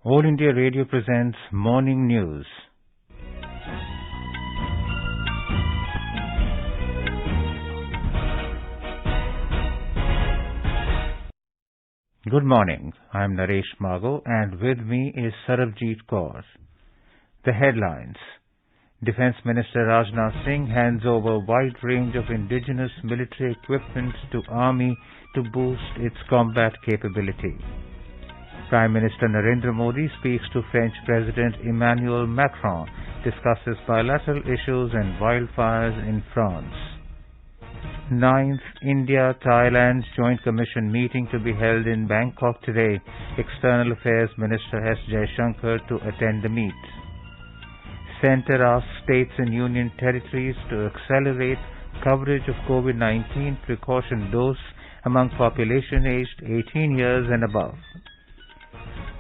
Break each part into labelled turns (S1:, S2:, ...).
S1: All India Radio presents Morning News. Good morning. I am Naresh Mago and with me is Sarabjit Kaur. The headlines. Defence Minister Rajnath Singh hands over wide range of indigenous military equipment to Army to boost its combat capability. Prime Minister Narendra Modi speaks to French President Emmanuel Macron, discusses bilateral issues and wildfires in France. 9th India-Thailand Joint Commission meeting to be held in Bangkok today. External Affairs Minister S. Jaishankar to attend the meet. Centre asks states and union territories to accelerate coverage of COVID-19 precaution dose among population aged 18 years and above.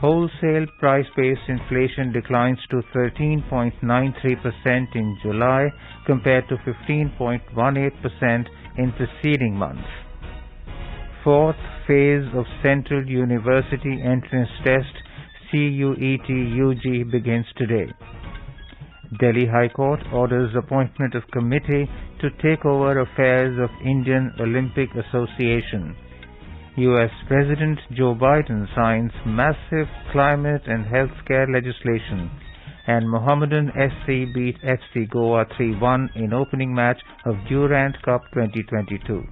S1: Wholesale price-based inflation declines to 13.93% in July compared to 15.18% in preceding months. Fourth phase of Central University Entrance Test CUET-UG begins today. Delhi High Court orders appointment of committee to take over affairs of Indian Olympic Association. U.S. President Joe Biden signs massive climate and healthcare legislation, and Mohammedan SC beat FC Goa 3-1 in opening match of Durand Cup 2022.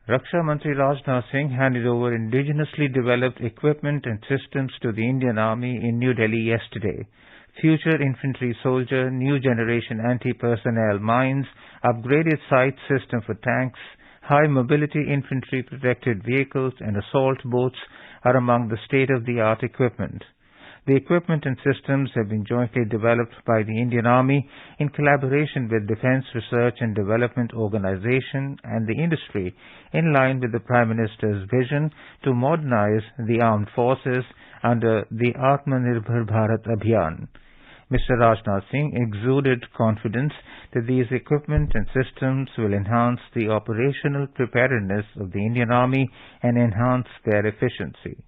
S1: Raksha Mantri Rajnath Singh handed over indigenously developed equipment and systems to the Indian Army in New Delhi yesterday. Future infantry soldier, new generation anti-personnel mines, upgraded sight system for tanks, high mobility infantry protected vehicles and assault boats are among the state-of-the-art equipment. The equipment and systems have been jointly developed by the Indian Army in collaboration with Defence Research and Development Organisation and the industry, in line with the Prime Minister's vision to modernize the armed forces under the Atmanirbhar Bharat Abhiyan. Mr. Rajnath Singh exuded confidence that these equipment and systems will enhance the operational preparedness of the Indian Army and enhance their efficiency.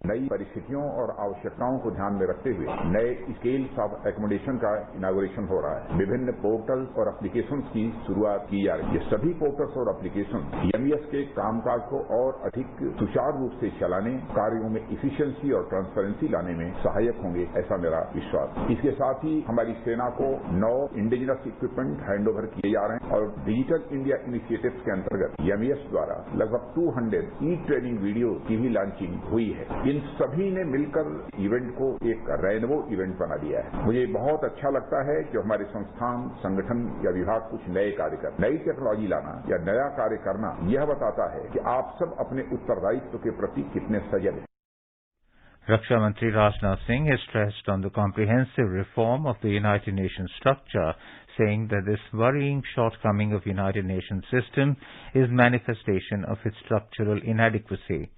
S2: नई परिस्थितियों और आवश्यकताओं को ध्यान में रखते हुए नए स्केल्स ऑफ एकोमोडेशन का इनॉग्रेशन हो रहा है। विभिन्न पोर्टल्स और एप्लीकेशंस की शुरुआत की जा रही है। ये सभी पोर्टल्स और एप्लीकेशन एमईएस के कामकाज को और अधिक सुचारू रूप से चलाने, कार्यों में इफिशिएंसी और ट्रांसपेरेंसी लाने में सहायक होंगे, ऐसा मेरा विश्वास है। इसके साथ ही हमारी सेना को 9 इंडिजिनस इक्विपमेंट हैंड ओवर किए जा रहे हैं और डिजिटल इंडिया इनिशिएटिव्स के अंतर्गत एमईएस द्वारा लगभग 200 ई ट्रेनिंग वीडियो की भी लॉन्चिंग हुई है। इन सभी ने मिलकर इवेंट को एक रेनबो इवेंट बना दिया है। मुझे बहुत अच्छा लगता है कि हमारे संस्थान, संगठन या विभाग कुछ नए कार्य कर, नई टेक्नोलॉजी लाना या नया कार्य करना, यह बताता है कि आप सब अपने उत्तरदायित्व के प्रति कितने सजग हैं।
S1: Raksha Mantri Rajnath Singh has stressed on the comprehensive reform of the United Nations structure, saying that this worrying shortcoming of United Nations system is manifestation of its structural inadequacy.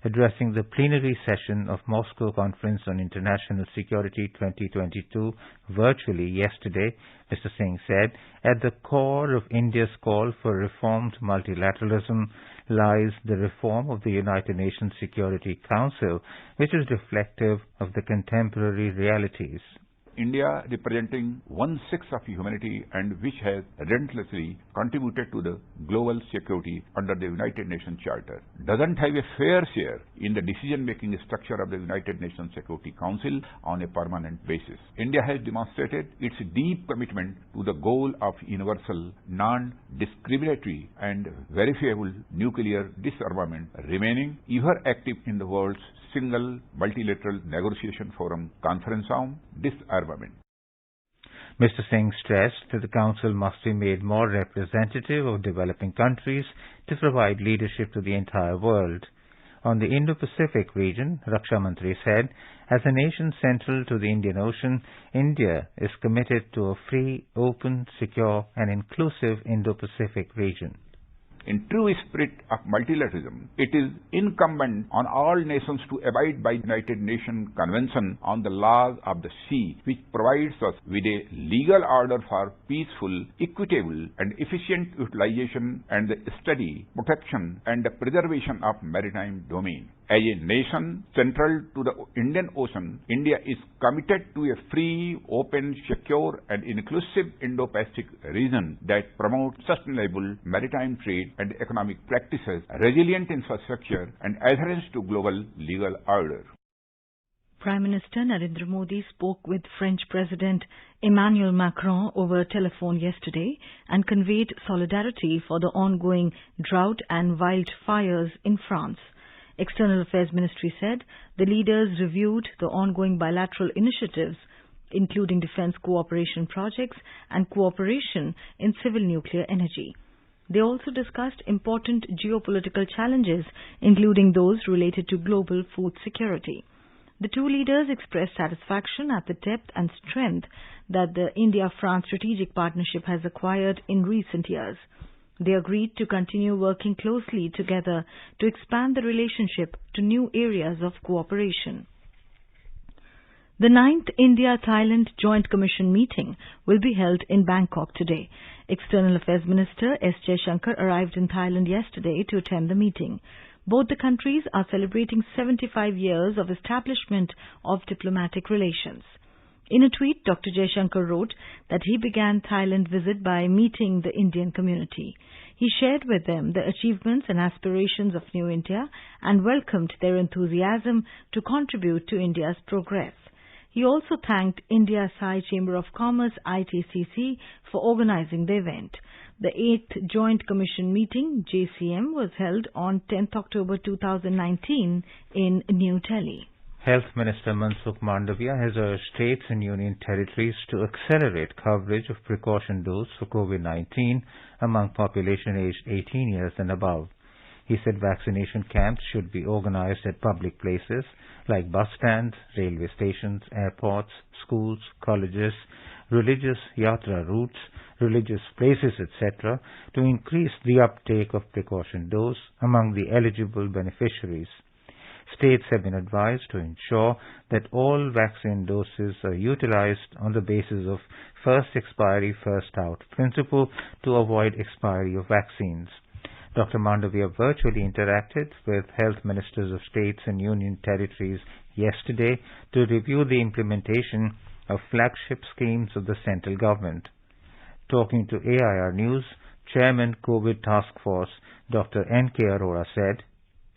S1: Addressing the plenary session of Moscow Conference on International Security 2022 virtually yesterday, Mr. Singh said, at the core of India's call for reformed multilateralism lies the reform of the United Nations Security Council, which is reflective of the contemporary realities.
S3: India, representing 1/6 of humanity and which has relentlessly contributed to the global security under the United Nations Charter, doesn't have a fair share in the decision-making structure of the United Nations Security Council on a permanent basis. India has demonstrated its deep commitment to the goal of universal, non-discriminatory and verifiable nuclear disarmament, remaining ever active in the world's single multilateral negotiation forum, Conference on Disarmament.
S1: Mr. Singh stressed that the Council must be made more representative of developing countries to provide leadership to the entire world. On the Indo-Pacific region, Raksha Mantri said, as a nation central to the Indian Ocean, India is committed to a free, open, secure and inclusive Indo-Pacific region.
S3: In true spirit of multilateralism, it is incumbent on all nations to abide by the United Nations Convention on the Laws of the Sea, which provides us with a legal order for peaceful, equitable, and efficient utilization and the study, protection, and the preservation of maritime domain. As a nation central to the Indian Ocean, India is committed to a free, open, secure, and inclusive Indo-Pacific region that promotes sustainable maritime trade and economic practices, resilient infrastructure, and adherence to global legal order.
S4: Prime Minister Narendra Modi spoke with French President Emmanuel Macron over telephone yesterday and conveyed solidarity for the ongoing drought and wildfires in France. External Affairs Ministry said the leaders reviewed the ongoing bilateral initiatives, including defense cooperation projects and cooperation in civil nuclear energy. They also discussed important geopolitical challenges, including those related to global food security. The two leaders expressed satisfaction at the depth and strength that the India-France strategic partnership has acquired in recent years. They agreed to continue working closely together to expand the relationship to new areas of cooperation. The 9th India-Thailand Joint Commission meeting will be held in Bangkok today. External Affairs Minister S. Jaishankar arrived in Thailand yesterday to attend the meeting. Both the countries are celebrating 75 years of establishment of diplomatic relations. In a tweet, Dr. Jaishankar wrote that he began Thailand visit by meeting the Indian community. He shared with them the achievements and aspirations of New India and welcomed their enthusiasm to contribute to India's progress. He also thanked India Thai Chamber of Commerce ITCC for organizing the event. The 8th Joint Commission meeting, JCM, was held on 10th October 2019 in New Delhi.
S1: Health Minister Mansukh Mandavia has urged states and union territories to accelerate coverage of precaution doses for COVID-19 among population aged 18 years and above. He said vaccination camps should be organized at public places like bus stands, railway stations, airports, schools, colleges, religious yatra routes, religious places, etc., to increase the uptake of precaution dose among the eligible beneficiaries. States have been advised to ensure that all vaccine doses are utilized on the basis of first expiry, first out principle to avoid expiry of vaccines. Dr. Mandavia virtually interacted with health ministers of states and union territories yesterday to review the implementation of flagship schemes of the central government. Talking to AIR News, Chairman COVID Task Force Dr. N.K. Arora said,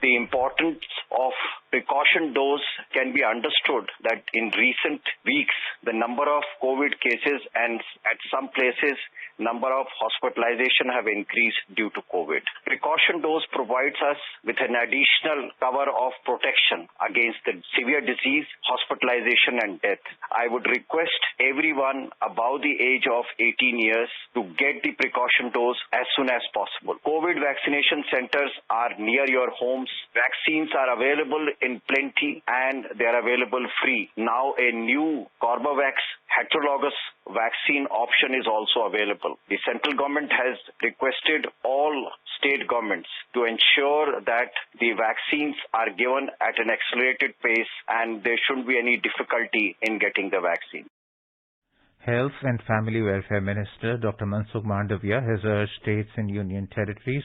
S5: "The importance of precaution dose can be understood that in recent weeks, the number of COVID cases and at some places, number of hospitalization have increased due to COVID. Precaution dose provides us with an additional cover of protection against the severe disease, hospitalization and death. I would request everyone above the age of 18 years to get the precaution dose as soon as possible. COVID vaccination centers are near your homes. Vaccines are available in plenty and they are available free. Now a new Corbavax heterologous vaccine option is also available. The central government has requested all state governments to ensure that the vaccines are given at an accelerated pace and there shouldn't be any difficulty in getting the vaccine.
S1: Health and Family Welfare Minister Dr. Mansukh Mandavia has urged states and union territories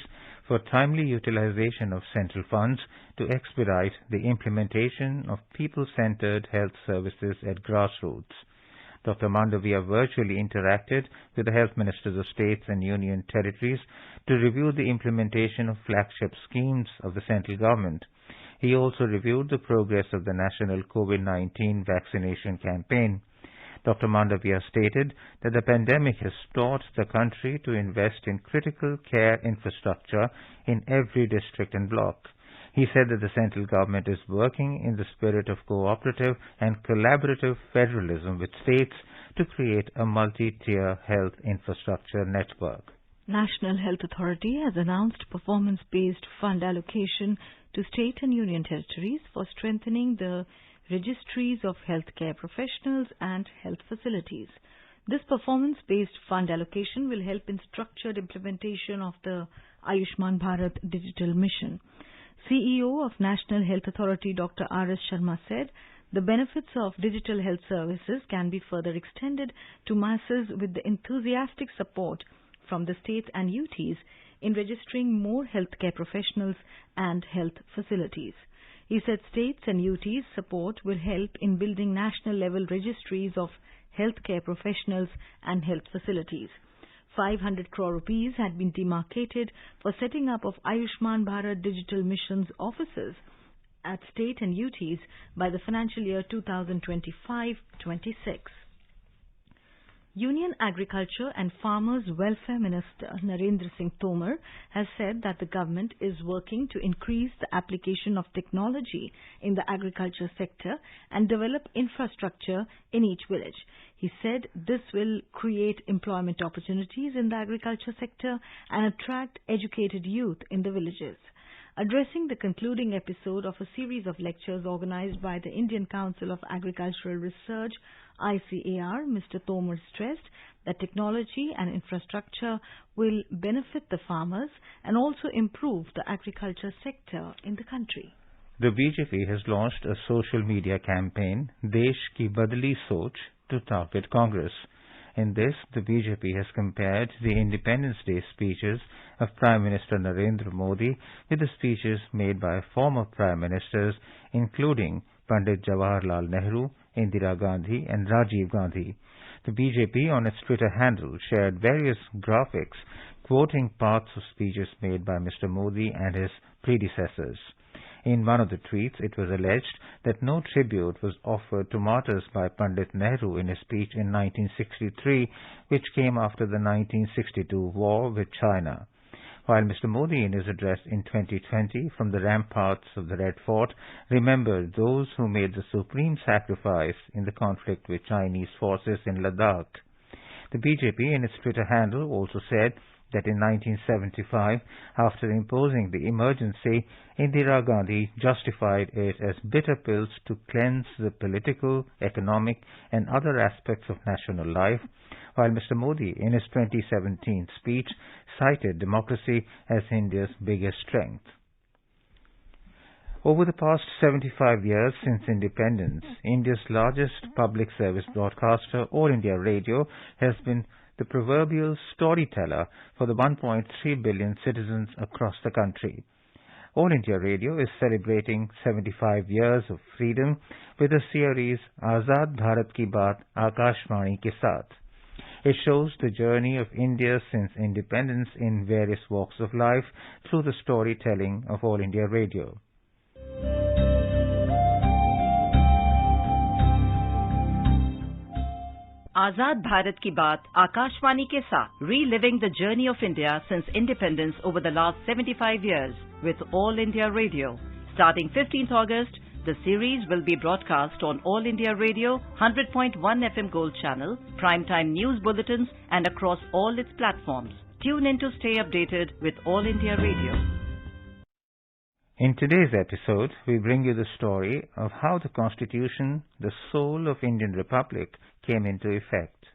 S1: for timely utilization of central funds to expedite the implementation of people-centered health services at grassroots. Dr. Mandavia virtually interacted with the health ministers of states and union territories to review the implementation of flagship schemes of the central government. He also reviewed the progress of the national COVID-19 vaccination campaign. Dr. Mandavia stated that the pandemic has taught the country to invest in critical care infrastructure in every district and block. He said that the central government is working in the spirit of cooperative and collaborative federalism with states to create a multi-tier health infrastructure network.
S4: National Health Authority has announced performance-based fund allocation to state and union territories for strengthening the registries of healthcare professionals and health facilities. This performance-based fund allocation will help in structured implementation of the Ayushman Bharat Digital Mission. CEO of National Health Authority Dr. R.S. Sharma said the benefits of digital health services can be further extended to masses with the enthusiastic support from the states and UTs in registering more healthcare professionals and health facilities. He said states and UTs' support will help in building national-level registries of healthcare professionals and health facilities. 500 crore rupees had been demarcated for setting up of Ayushman Bharat Digital Mission's offices at state and UTs by the financial year 2025-26. Union Agriculture and Farmers Welfare Minister Narendra Singh Tomar has said that the government is working to increase the application of technology in the agriculture sector and develop infrastructure in each village. He said this will create employment opportunities in the agriculture sector and attract educated youth in the villages. Addressing the concluding episode of a series of lectures organized by the Indian Council of Agricultural Research, ICAR, Mr. Tomar stressed that technology and infrastructure will benefit the farmers and also improve the agriculture sector in the country.
S1: The BJP has launched a social media campaign, Desh Ki Badli Soch, to target Congress. In this, the BJP has compared the Independence Day speeches of Prime Minister Narendra Modi with the speeches made by former Prime Ministers, including Pandit Jawaharlal Nehru, Indira Gandhi and Rajiv Gandhi. The BJP on its Twitter handle shared various graphics quoting parts of speeches made by Mr. Modi and his predecessors. In one of the tweets, it was alleged that no tribute was offered to martyrs by Pandit Nehru in his speech in 1963, which came after the 1962 war with China. While Mr. Modi, in his address in 2020 from the ramparts of the Red Fort, remembered those who made the supreme sacrifice in the conflict with Chinese forces in Ladakh. The BJP, in its Twitter handle, also said that in 1975, after imposing the emergency, Indira Gandhi justified it as bitter pills to cleanse the political, economic and other aspects of national life, while Mr. Modi, in his 2017 speech, cited democracy as India's biggest strength. Over the past 75 years since independence, India's largest public service broadcaster, All India Radio, has been the proverbial storyteller for the 1.3 billion citizens across the country. All India Radio is celebrating 75 years of freedom with a series Azad Bharat Ki Baat Akashvani Ke Saath. It shows the journey of India since independence in various walks of life through the storytelling of All India Radio.
S6: Azad Bharat Ki Baat Akashvani Ke Saath, reliving the journey of India since independence over the last 75 years with All India Radio. Starting 15th August, the series will be broadcast on All India Radio, 100.1 FM Gold Channel, primetime news bulletins and across all its platforms. Tune in to stay updated with All India Radio.
S1: In today's episode, we bring you the story of how the Constitution, the soul of Indian Republic, came into effect.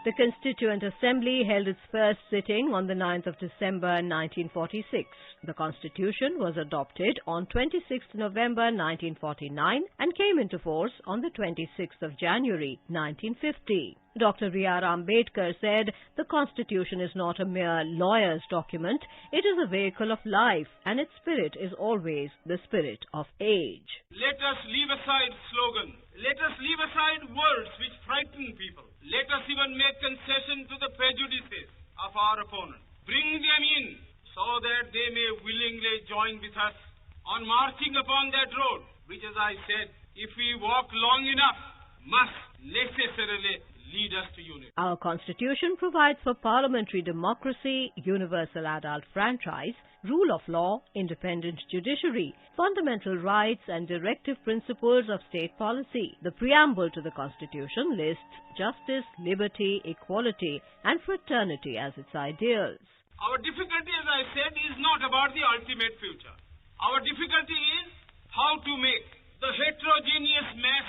S7: The Constituent Assembly held its first sitting on the 9th of December 1946. The Constitution was adopted on 26th November 1949 and came into force on the 26th of January 1950. Dr. B.R. Ambedkar said, the Constitution is not a mere lawyer's document, it is a vehicle of life and its spirit is always the spirit of age.
S8: Let us leave aside slogans. Let us leave aside words which frighten people. Let us even make concession to the prejudices of our opponents. Bring them in so that they may willingly join with us on marching upon that road, which, as I said, if we walk long enough, must necessarily lead us to unity.
S7: Our Constitution provides for parliamentary democracy, universal adult franchise, rule of law, independent judiciary, fundamental rights and directive principles of state policy. The preamble to the Constitution lists justice, liberty, equality and fraternity as its ideals.
S8: Our difficulty, as I said, is not about the ultimate future. Our difficulty is how to make the heterogeneous mess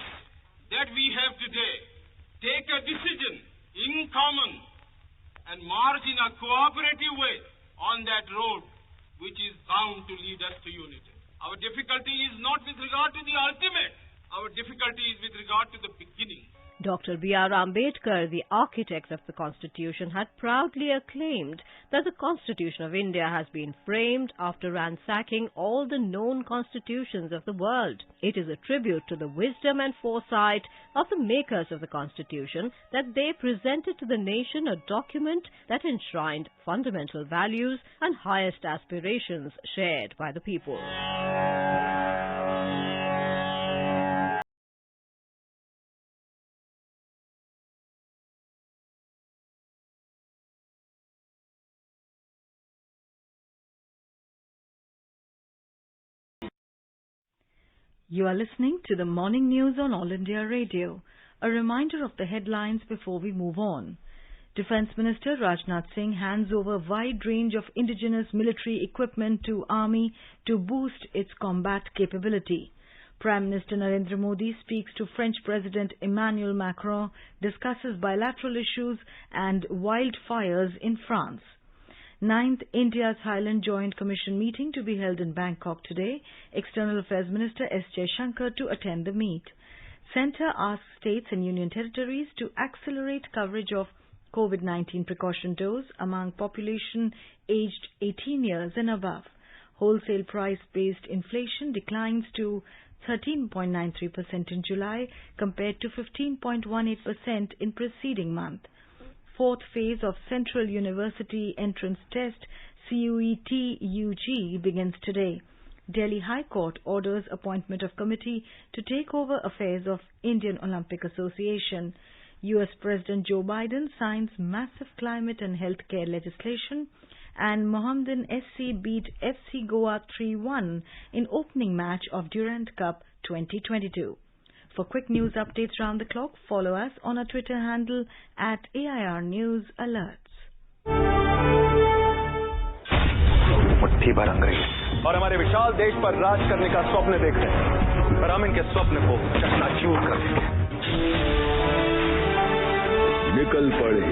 S8: that we have today take a decision in common and march in a cooperative way on that road which is bound to lead us to unity. Our difficulty is not with regard to the ultimate. Our difficulty is with regard to the beginning.
S7: Dr. B.R. Ambedkar, the architect of the Constitution, had proudly acclaimed that the Constitution of India has been framed after ransacking all the known constitutions of the world. It is a tribute to the wisdom and foresight of the makers of the Constitution that they presented to the nation a document that enshrined fundamental values and highest aspirations shared by the people.
S4: You are listening to the morning news on All India Radio. A reminder of the headlines before we move on. Defence Minister Rajnath Singh hands over a wide range of indigenous military equipment to Army to boost its combat capability. Prime Minister Narendra Modi speaks to French President Emmanuel Macron, discusses bilateral issues and wildfires in France. 9th India's Highland Joint Commission meeting to be held in Bangkok today. External Affairs Minister S. Jaishankar to attend the meet. Centre asks states and union territories to accelerate coverage of COVID-19 precaution dose among population aged 18 years and above. Wholesale price-based inflation declines to 13.93% in July compared to 15.18% in preceding month. Fourth phase of Central University Entrance Test CUET-UG begins today. Delhi High Court orders appointment of committee to take over affairs of Indian Olympic Association. US President Joe Biden signs massive climate and healthcare legislation, and Mohammedan SC beat FC Goa 3-1 in opening match of Durand Cup 2022. For quick news updates round the clock, follow us on our Twitter handle @AIR News Alerts.
S9: मुट्ठी भर अंग्रेज और हमारे विशाल देश पर राज करने का स्वप्न देख रहे हैं, पर हम इनके स्वप्न को चकनाचूर कर देंगे।
S10: निकल पड़े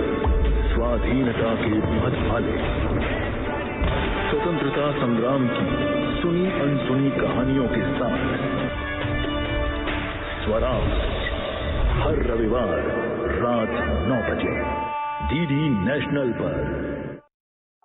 S10: स्वाधीनता के पथ भाले, स्वतंत्रता संग्राम की सुनी अनसुनी कहानियों के साथ स्वराज हर रविवार रात 9 बजे डीडी नेशनल पर।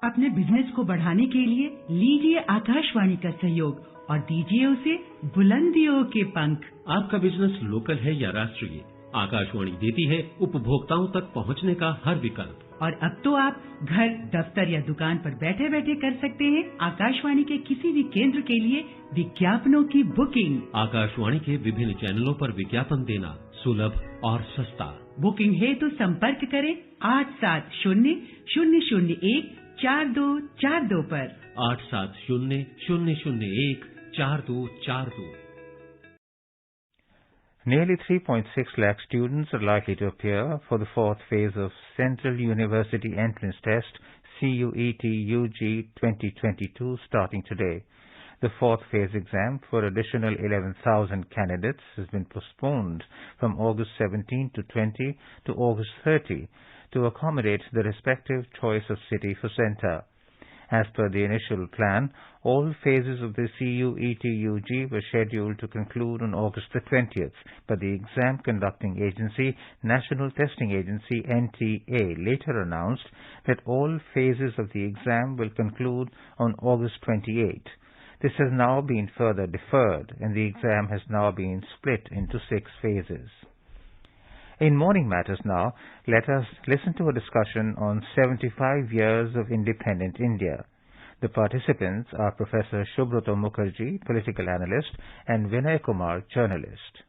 S11: अपने बिजनेस को बढ़ाने के लिए लीजिए आकाशवाणी का सहयोग और दीजिए उसे बुलंदियों के पंख।
S12: आपका बिजनेस लोकल है या राष्ट्रीय, आकाशवाणी देती है उपभोक्ताओं तक पहुंचने का हर विकल्प।
S11: और अब तो आप घर, दफ्तर या दुकान पर बैठे बैठे कर सकते हैं आकाशवाणी के किसी भी केंद्र के लिए विज्ञापनों की बुकिंग।
S12: आकाशवाणी के विभिन्न चैनलों पर विज्ञापन देना सुलभ और सस्ता।
S11: बुकिंग है तो संपर्क करें 870-001-4242 पर।
S12: 870-001-4242।
S1: Nearly 3.6 lakh students are likely to appear for the fourth phase of Central University Entrance Test CUET-UG 2022 starting today. The fourth phase exam for additional 11,000 candidates has been postponed from August 17 to 20 to August 30 to accommodate the respective choice of city for centre. As per the initial plan, all phases of the CUET-UG were scheduled to conclude on August the 20th, but the exam conducting agency, National Testing Agency NTA, later announced that all phases of the exam will conclude on August 28. This has now been further deferred, and the exam has now been split into 6 phases. In Morning Matters now, let us listen to a discussion on 75 years of independent India. The participants are Professor Subroto Mukherjee, political analyst, and Vinay Kumar, journalist.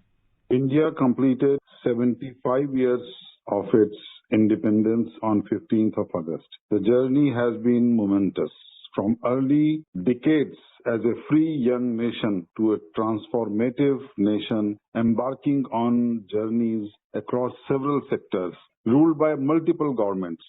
S13: India completed 75 years of its independence on 15th of August. The journey has been momentous. From early decades as a free young nation to a transformative nation embarking on journeys across several sectors, ruled by multiple governments,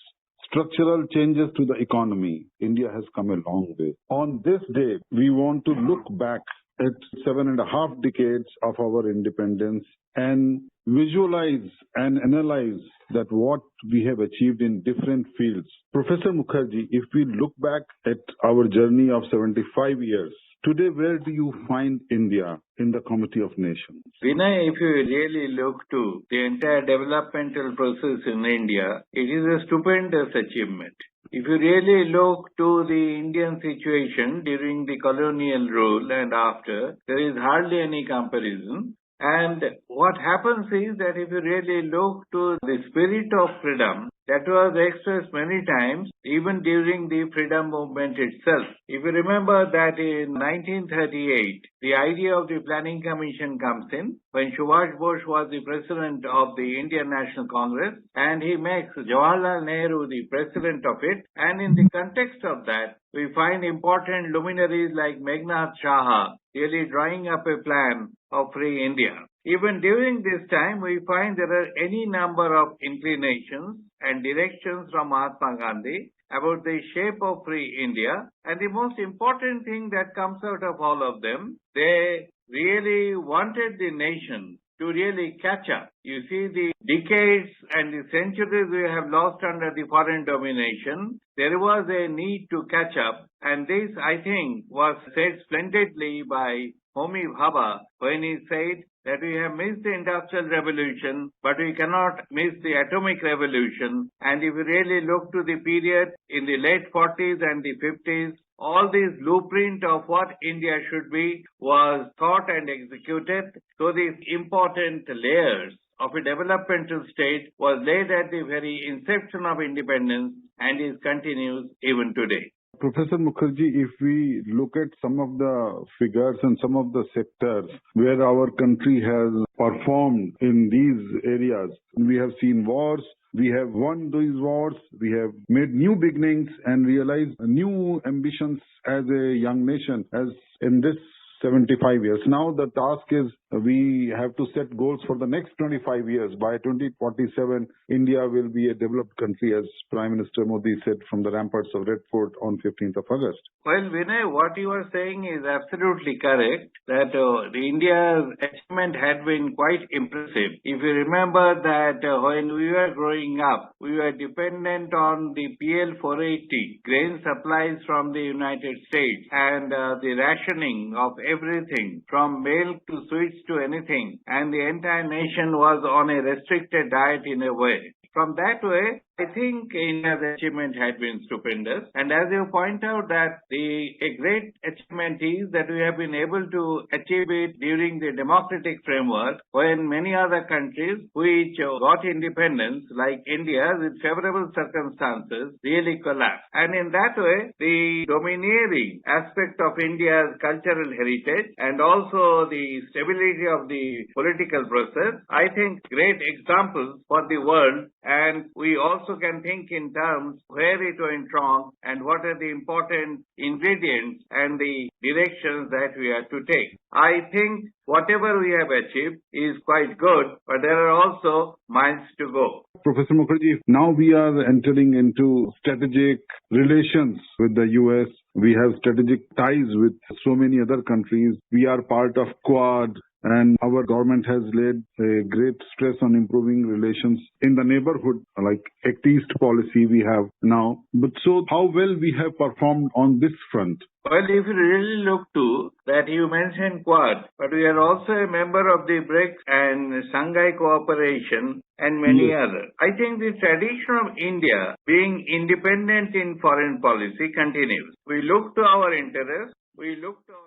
S13: structural changes to the economy, India has come a long way. On this day, we want to look back at 7.5 decades of our independence and visualize and analyze that what we have achieved in different fields. Professor Mukherjee, if we look back at our journey of 75 years, today where do you find India in the Committee of Nations?
S14: Vinay, if you really look to the entire developmental process in India, it is a stupendous achievement. If you really look to the Indian situation during the colonial rule and after, there is hardly any comparison. And what happens is that if you really look to the spirit of freedom, that was expressed many times, even during the freedom movement itself. If you remember that in 1938, the idea of the Planning Commission comes in when Subhash Bose was the president of the Indian National Congress, and he makes Jawaharlal Nehru the president of it. And in the context of that, we find important luminaries like Meghnad Saha really drawing up a plan of free India. Even during this time, we find there are any number of inclinations and directions from Mahatma Gandhi about the shape of free India. And the most important thing that comes out of all of them, they really wanted the nation to really catch up. You see, the decades and the centuries we have lost under the foreign domination, there was a need to catch up. And this, I think, was said splendidly by Homi Bhabha when he said that we have missed the Industrial Revolution, but we cannot miss the Atomic Revolution. And if you really look to the period in the late 40s and the 50s, all this blueprint of what India should be was thought and executed. So these important layers of a developmental state was laid at the very inception of independence and is continues even today.
S13: Professor Mukherjee, if we look at some of the figures and some of the sectors where our country has performed in these areas, we have seen wars, we have won these wars, we have made new beginnings and realized new ambitions as a young nation, as in this 75 years. Now the task is we have to set goals for the next 25 years. By 2047, India will be a developed country, as Prime Minister Modi said from the ramparts of Red Fort on 15th of August.
S14: Well, Vinay, what you are saying is absolutely correct, that the India's achievement had been quite impressive. If you remember that when we were growing up, we were dependent on the PL 480 grain supplies from the United States and the rationing of everything from milk to sweets to anything, and the entire nation was on a restricted diet in a way. From that way, I think India's achievement had been stupendous. And as you point out that a great achievement is that we have been able to achieve it during the democratic framework when many other countries which got independence, like India, with favorable circumstances, really collapsed. And in that way, the domineering aspect of India's cultural heritage and also the stability of the political process, I think great examples for the world. And we also can think in terms where it went wrong and what are the important ingredients and the directions that we have to take. I think whatever we have achieved is quite good, but there are also miles to go.
S13: Professor Mukherjee, now we are entering into strategic relations with the US. We have strategic ties with so many other countries. We are part of Quad. And our government has laid a great stress on improving relations in the neighborhood, like Act East policy we have now. But so how well we have performed on this front?
S14: Well, if you really look to that, you mentioned Quad, but we are also a member of the BRICS and Shanghai Cooperation and many others. I think the tradition of India being independent in foreign policy continues. We look to our interests, we look to our...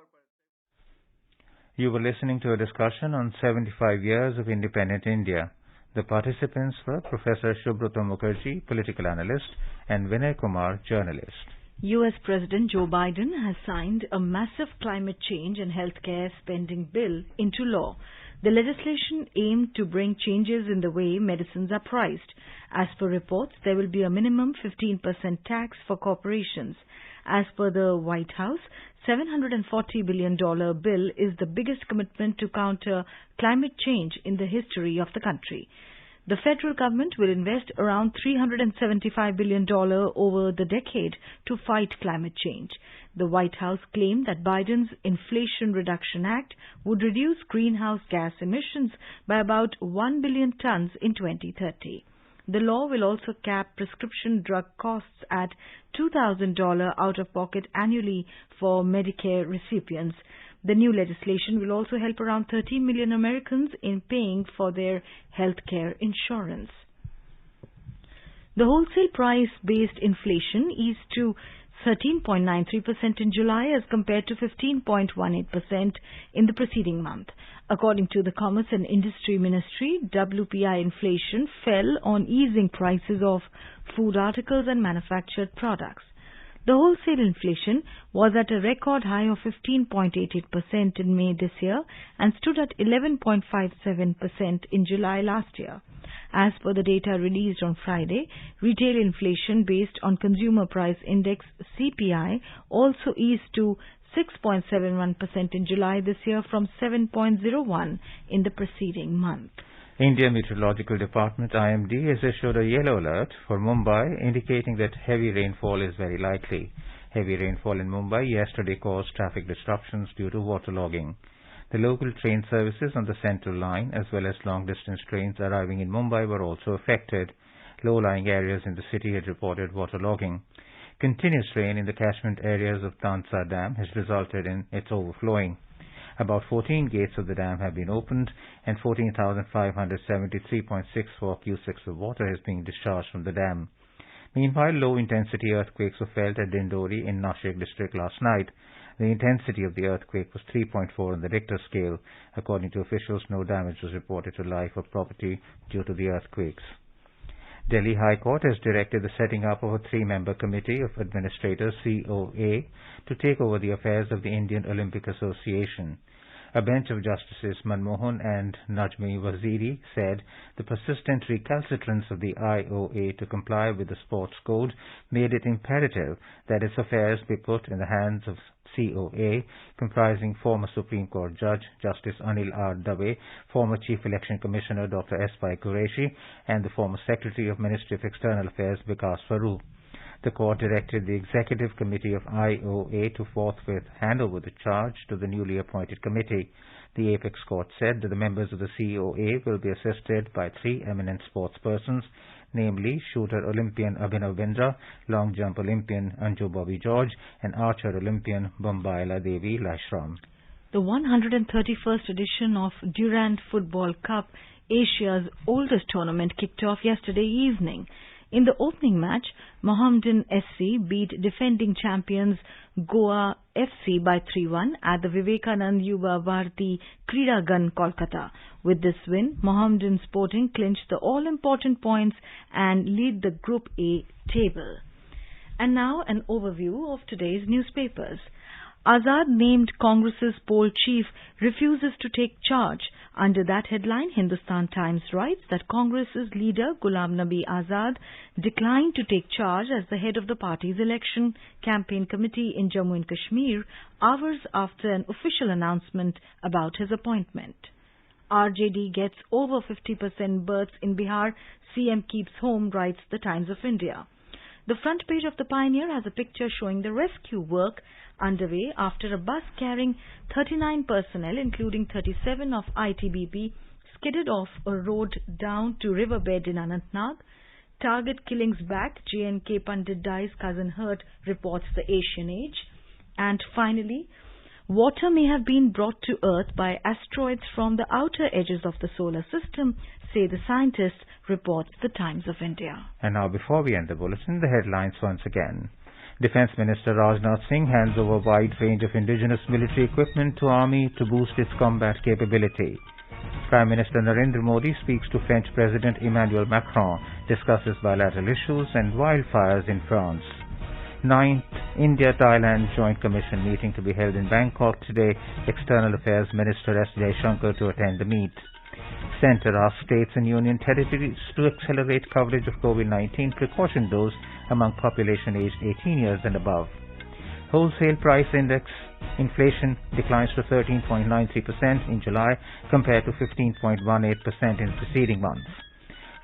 S1: You were listening to a discussion on 75 years of independent India. The participants were Professor Subrata Mukherjee, political analyst, and Vinay Kumar, journalist.
S4: U.S. President Joe Biden has signed a massive climate change and healthcare spending bill into law. The legislation aimed to bring changes in the way medicines are priced. As per reports, there will be a minimum 15% tax for corporations. As per the White House, $740 billion bill is the biggest commitment to counter climate change in the history of the country. The federal government will invest around $375 billion over the decade to fight climate change. The White House claimed that Biden's Inflation Reduction Act would reduce greenhouse gas emissions by about 1 billion tons in 2030. The law will also cap prescription drug costs at $2,000 out-of-pocket annually for Medicare recipients. The new legislation will also help around 13 million Americans in paying for their health care insurance. The wholesale price-based inflation eased to 13.93% in July as compared to 15.18% in the preceding month. According to the Commerce and Industry Ministry, WPI inflation fell on easing prices of food articles and manufactured products. The wholesale inflation was at a record high of 15.88% in May this year and stood at 11.57% in July last year. As per the data released on Friday, retail inflation based on Consumer Price Index CPI also eased to 6.71% in July this year from 7.01% in the preceding month.
S1: India Meteorological Department IMD has issued a yellow alert for Mumbai, indicating that heavy rainfall is very likely. Heavy rainfall in Mumbai yesterday caused traffic disruptions due to waterlogging. The local train services on the Central Line as well as long-distance trains arriving in Mumbai were also affected. Low-lying areas in the city had reported waterlogging. Continuous rain in the catchment areas of Tansa Dam has resulted in its overflowing. About 14 gates of the dam have been opened and 14,573.64 cusecs of water is being discharged from the dam. Meanwhile, low-intensity earthquakes were felt at Dindori in Nashik district last night. The intensity of the earthquake was 3.4 on the Richter scale. According to officials, no damage was reported to life or property due to the earthquakes. Delhi High Court has directed the setting up of a 3-member committee of administrators COA to take over the affairs of the Indian Olympic Association. A bench of Justices Manmohan and Najmi Waziri said the persistent recalcitrance of the IOA to comply with the sports code made it imperative that its affairs be put in the hands of COA, comprising former Supreme Court Judge Justice Anil R. Dave, former Chief Election Commissioner Dr. S. Pai Qureshi, and the former Secretary of Ministry of External Affairs Vikas Faroo. The court directed the Executive Committee of IOA to forthwith hand over the charge to the newly appointed committee. The Apex Court said that the members of the COA will be assisted by 3 eminent sportspersons, namely shooter Olympian Abhinav Bindra, long jump Olympian Anju Bobby George, and archer Olympian Bombaila Devi Lashram.
S4: The 131st edition of Durand Football Cup, Asia's oldest tournament, kicked off yesterday evening. In the opening match, Mohammedan SC beat defending champions Goa FC by 3-1 at the Vivekanand Yuva Bharati Kridagan, Kolkata. With this win, Mohammedan Sporting clinched the all-important points and lead the Group A table. And now an overview of today's newspapers. Azad named Congress's poll chief refuses to take charge. Under that headline, Hindustan Times writes that Congress's leader Ghulam Nabi Azad declined to take charge as the head of the party's election campaign committee in Jammu and Kashmir hours after an official announcement about his appointment. RJD gets over 50% berths in Bihar, CM keeps home, writes the Times of India. The front page of the Pioneer has a picture showing the rescue work underway after a bus carrying 39 personnel, including 37 of ITBP, skidded off a road down to riverbed in Anantnag. Target killings back, JNK Pandit dies, cousin hurt, reports the Asian Age. And finally, water may have been brought to Earth by asteroids from the outer edges of the solar system, say the scientists, reports the Times of India.
S1: And now, before we end the bulletin, the headlines once again. Defence Minister Rajnath Singh hands over a wide range of indigenous military equipment to Army to boost its combat capability. Prime Minister Narendra Modi speaks to French President Emmanuel Macron, discusses bilateral issues and wildfires in France. 9th India-Thailand Joint Commission meeting to be held in Bangkok today. External Affairs Minister S. Jaishankar to attend the meet. Centre asks states and union territories to accelerate coverage of COVID-19 precaution dose among population aged 18 years and above. Wholesale price index inflation declines to 13.93% in July compared to 15.18% in the preceding month.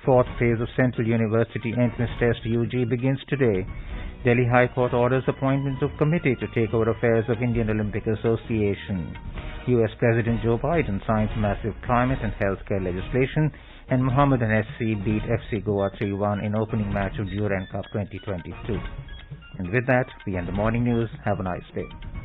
S1: fourth phase of Central University Entrance Test UG begins today. Delhi High Court orders appointment of committee to take over affairs of Indian Olympic Association. US President Joe Biden signs massive climate and healthcare legislation, and Mohammedan SC beat FC Goa 3-1 in opening match of Durand Cup 2022. And with that, we end the morning news. Have a nice day.